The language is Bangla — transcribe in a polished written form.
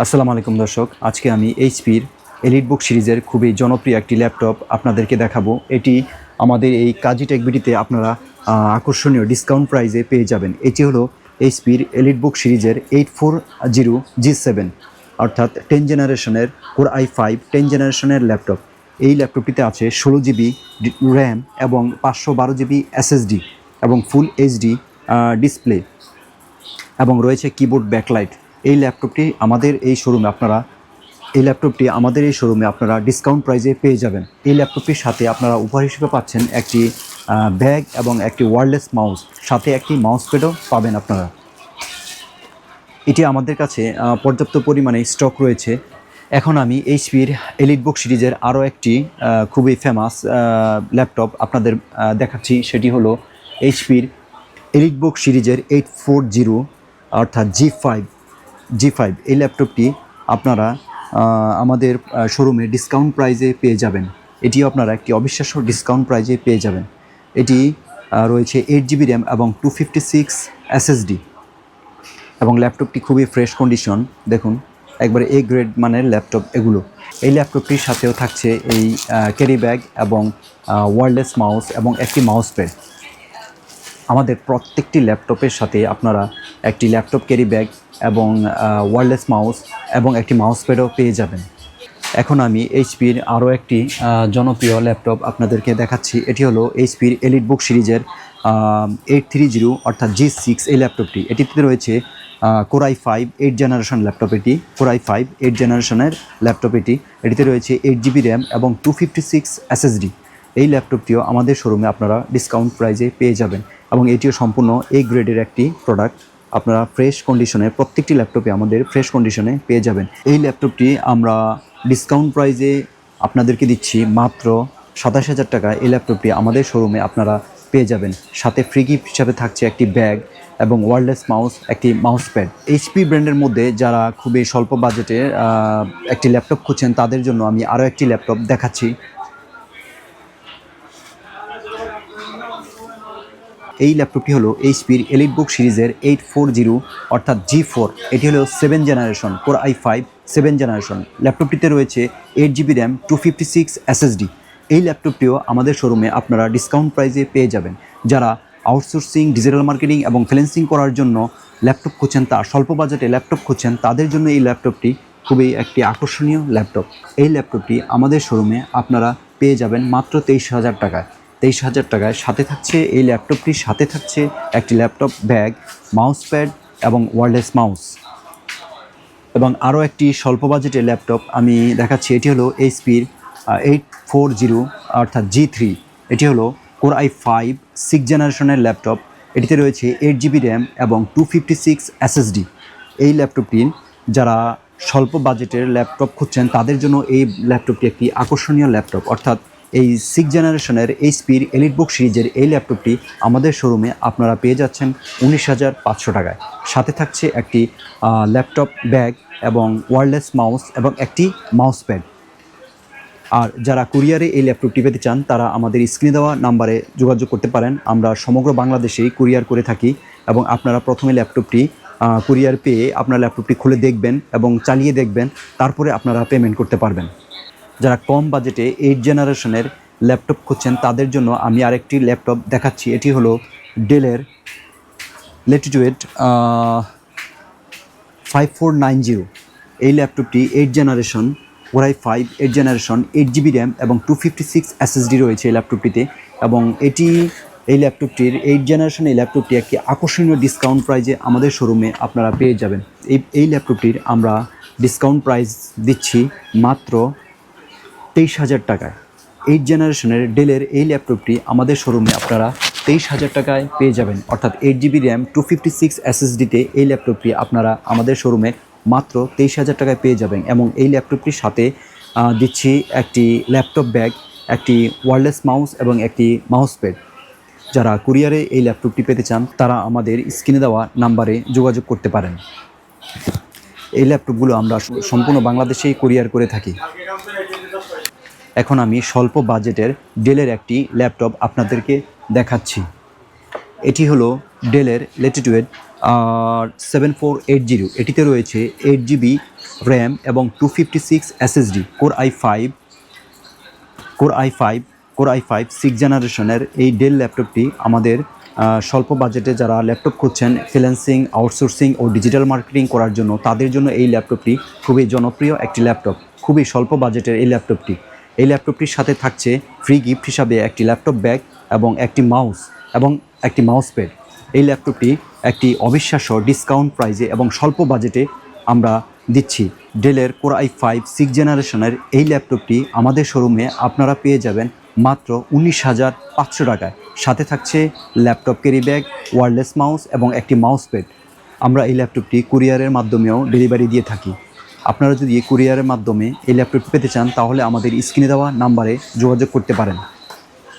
আসসালামু আলাইকুম দর্শক, আজকে আমি এইচপির এলিটবুক সিরিজের খুবই জনপ্রিয় একটি ল্যাপটপ আপনাদেরকে দেখাবো। এটি আমাদের এই কাজী টেকবিডিতে আপনারা আকর্ষণীয় ডিসকাউন্ট প্রাইজে পেয়ে যাবেন। এটি হলো এইচপির এলিটবুক সিরিজের 840G7 অর্থাৎ 10 জেনারেশনের Core i5 10 জেনারেশনের ল্যাপটপ। এই ল্যাপটপটিতে আছে 16GB র্যাম এবং 512GB SSD এবং ফুল এইচডি ডিসপ্লে এবং রয়েছে কিবোর্ড ব্যাকলাইট। এই ল্যাপটপটি আমাদের এই শোরুমে আপনারা ডিসকাউন্ট প্রাইজে পেয়ে যাবেন। এই ল্যাপটপটির সাথে আপনারা উপহার হিসেবে পাচ্ছেন একটি ব্যাগ এবং একটি ওয়্যারলেস মাউস, সাথে একটি মাউস প্যাডও পাবেন আপনারা। এটি আমাদের কাছে পর্যাপ্ত পরিমাণে স্টক রয়েছে। এখন আমি এইচপির এলিটবুক সিরিজের আরও একটি খুবই ফেমাস ল্যাপটপ আপনাদের দেখাচ্ছি। সেটি হলো এইচপির এলিটবুক সিরিজের 840 অর্থাৎ জি5। এই ল্যাপটপটি আপনারা আমাদের শোরুমে ডিসকাউন্ট প্রাইজে পেয়ে যাবেন। এটিও আপনারা একটি অবিশ্বাস্য ডিসকাউন্ট প্রাইজে পেয়ে যাবেন। এটি রয়েছে 8GB র্যাম এবং 256 SSD এবং ল্যাপটপটি খুবই ফ্রেশ কন্ডিশন। দেখুন, একবারে এ গ্রেড মানের ল্যাপটপ এগুলো। এই ল্যাপটপটির সাথেও থাকছে এই ক্যারি ব্যাগ এবং ওয়্যারলেস মাউস এবং একটি মাউস প্যাড। আমাদের প্রত্যেকটি ল্যাপটপের সাথে আপনারা একটি ল্যাপটপ ক্যারি ব্যাগ এবং ওয়্যারলেস মাউস এবং একটি মাউস প্যাডও পেয়ে যাবেন। এখন আমি এইচপির আরও একটি জনপ্রিয় ল্যাপটপ আপনাদেরকে দেখাচ্ছি। এটি হলো এইচপির এলিটবুক সিরিজের 830 অর্থাৎ G6 এই ল্যাপটপটি। এটিতে রয়েছে Core i5 8 generation laptop. Core i5 8 জেনারেশনের ল্যাপটপ এটিতে রয়েছে 8GB র্যাম এবং 256 SSD। এই ল্যাপটপটিও আমাদের শোরুমে আপনারা ডিসকাউন্ট প্রাইজে পেয়ে যাবেন এবং এটিও সম্পূর্ণ এ গ্রেডের একটি প্রোডাক্ট। আপনারা ফ্রেশ কন্ডিশনে প্রত্যেকটি ল্যাপটপে আমাদের ফ্রেশ কন্ডিশনে পেয়ে যাবেন। এই ল্যাপটপটি আমরা ডিসকাউন্ট প্রাইজে আপনাদেরকে দিচ্ছি মাত্র 27,000 টাকা। এই ল্যাপটপটি আমাদের শোরুমে আপনারা পেয়ে যাবেন। সাথে ফ্রি গিফট হিসাবে থাকছে একটি ব্যাগ এবং ওয়্যারলেস মাউস, একটি মাউস প্যাড। এইচপি ব্র্যান্ডের মধ্যে যারা খুবই স্বল্প বাজেটে একটি ল্যাপটপ খুঁজছেন তাদের জন্য আমি আরও একটি ল্যাপটপ দেখাচ্ছি। এই ল্যাপটপটি হলো এইচপির এলিটবুক সিরিজের 840 অর্থাৎ G4। এটি হলো 7 জেনারেশন Core i5 7 জেনারেশন। ল্যাপটপটিতে রয়েছে 8GB র্যাম 256 SSD। এই ল্যাপটপটিও আমাদের শোরুমে আপনারা ডিসকাউন্ট প্রাইজে পেয়ে যাবেন। যারা আউটসোর্সিং, ডিজিটাল মার্কেটিং এবং ফ্রিল্যান্সিং করার জন্য ল্যাপটপ খুঁজছেন, স্বল্প বাজেটে ল্যাপটপ খুঁজছেন, তাদের জন্য এই ল্যাপটপটি খুবই একটি আকর্ষণীয় ল্যাপটপ। এই ল্যাপটপটি আমাদের শোরুমে আপনারা পেয়ে যাবেন মাত্র 23,000 টাকায়। 23,000 টাকায় সাথে থাকছে এই ল্যাপটপটির সাথে থাকছে একটি ল্যাপটপ ব্যাগ, মাউস প্যাড এবং ওয়্যারলেস মাউস এবং আরও একটি স্বল্প বাজেটের ল্যাপটপ আমি দেখাচ্ছি। এটি হলো এইচপির 840 অর্থাৎ G3। এটি হলো Core i5 6 জেনারেশনের ল্যাপটপ। এটিতে রয়েছে 8GB র্যাম এবং 256 SSD। এই ল্যাপটপটির যারা স্বল্প বাজেটের ল্যাপটপ খুঁজছেন তাদের জন্য এই ল্যাপটপটি একটি আকর্ষণীয় ল্যাপটপ। অর্থাৎ এই 6 জেনারেশনের এইচপির এলিটবুক সিরিজের এই ল্যাপটপটি আমাদের শোরুমে আপনারা পেয়ে যাচ্ছেন 19,500 টাকায়। সাথে থাকছে একটি ল্যাপটপ ব্যাগ এবং ওয়্যারলেস মাউস এবং একটি মাউস প্যাড। আর যারা কুরিয়ারে এই ল্যাপটপটি পেতে চান তারা আমাদের স্ক্রিনে দেওয়া নাম্বারে যোগাযোগ করতে পারেন। আমরা সমগ্র বাংলাদেশেই কুরিয়ার করে থাকি এবং আপনারা প্রথমে ল্যাপটপটি কুরিয়ার পেয়ে আপনার ল্যাপটপটি খুলে দেখবেন এবং চালিয়ে দেখবেন, তারপরে আপনারা পেমেন্ট করতে পারবেন। যারা কম বাজেটে 8 জেনারেশনের ল্যাপটপ খুঁজছেন তাদের জন্য আমি আরেকটি ল্যাপটপ দেখাচ্ছি। এটি হলো ডেলের ল্যাটিটিউড 5490। এই ল্যাপটপটি 8 generation Core i5 8 generation 8GB RAM এবং 256 SSD রয়েছে এই ল্যাপটপটিতে এবং এই ল্যাপটপটির 8 জেনারেশন এই ল্যাপটপটি একটি আকর্ষণীয় ডিসকাউন্ট প্রাইজে আমাদের শোরুমে আপনারা পেয়ে যাবেন। এই ল্যাপটপটির আমরা ডিসকাউন্ট প্রাইস দিচ্ছি মাত্র 23,000 টাকায়। 8 জেনারেশনের ডেলের এই ল্যাপটপটি আমাদের শোরুমে আপনারা 23,000 টাকায় পেয়ে যাবেন। অর্থাৎ 8GB র্যাম 256 SSDতে এই ল্যাপটপটি আপনারা আমাদের শোরুমে মাত্র 23,000 টাকায় পেয়ে যাবেন এবং এই ল্যাপটপটির সাথে দিচ্ছি একটি ল্যাপটপ ব্যাগ, একটি ওয়্যারলেস মাউস এবং একটি মাউস প্যাড। যারা কুরিয়ারে এই ল্যাপটপটি পেতে চান তারা আমাদের স্ক্রিনে দেওয়া নাম্বারে যোগাযোগ করতে পারেন। এই ল্যাপটপগুলো আমরা সম্পূর্ণ বাংলাদেশেই কুরিয়ার করে থাকি। এখন আমি স্বল্প বাজেটের ডেলের একটি ল্যাপটপ আপনাদেরকে দেখাচ্ছি। এটি হলো ডেলের ল্যাটিটিউড 7480, এটিতে রয়েছে 8 GB র্যাম এবং 256 SSD, কোর i5 6 জেনারেশনের এই ডেল ল্যাপটপটি আমাদের স্বল্প বাজেটে যারা ল্যাপটপ খুঁজছেন ফ্রিল্যান্সিং, আউটসোর্সিং ও ডিজিটাল মার্কেটিং করার জন্য, তাদের জন্য এই ল্যাপটপটি খুবই জনপ্রিয় একটি ল্যাপটপ। খুবই স্বল্প বাজেটের এই ল্যাপটপটির সাথে থাকছে ফ্রি গিফট হিসাবে একটি ল্যাপটপ ব্যাগ এবং একটি মাউস প্যাড। এই ল্যাপটপটি একটি অবিশ্বাস্য ডিসকাউন্ট প্রাইজে এবং স্বল্প বাজেটে আমরা দিচ্ছি। ডেলের কোর i5 6 জেনারেশনের এই ল্যাপটপটি আমাদের শোরুমে আপনারা পেয়ে যাবেন মাত্র 19,500 টাকায়। সাথে থাকছে laptop carry bag, wireless mouse এবং একটি মাউস প্যাড। আমরা এই ল্যাপটপটি কুরিয়ারের মাধ্যমেও ডেলিভারি দিয়ে থাকি। আপনারা যদি কুরিয়ারের মাধ্যমে এই ল্যাপটপটি পেতে চান তাহলে আমাদের স্ক্রিনে দেওয়া নাম্বারে যোগাযোগ করতে পারেন।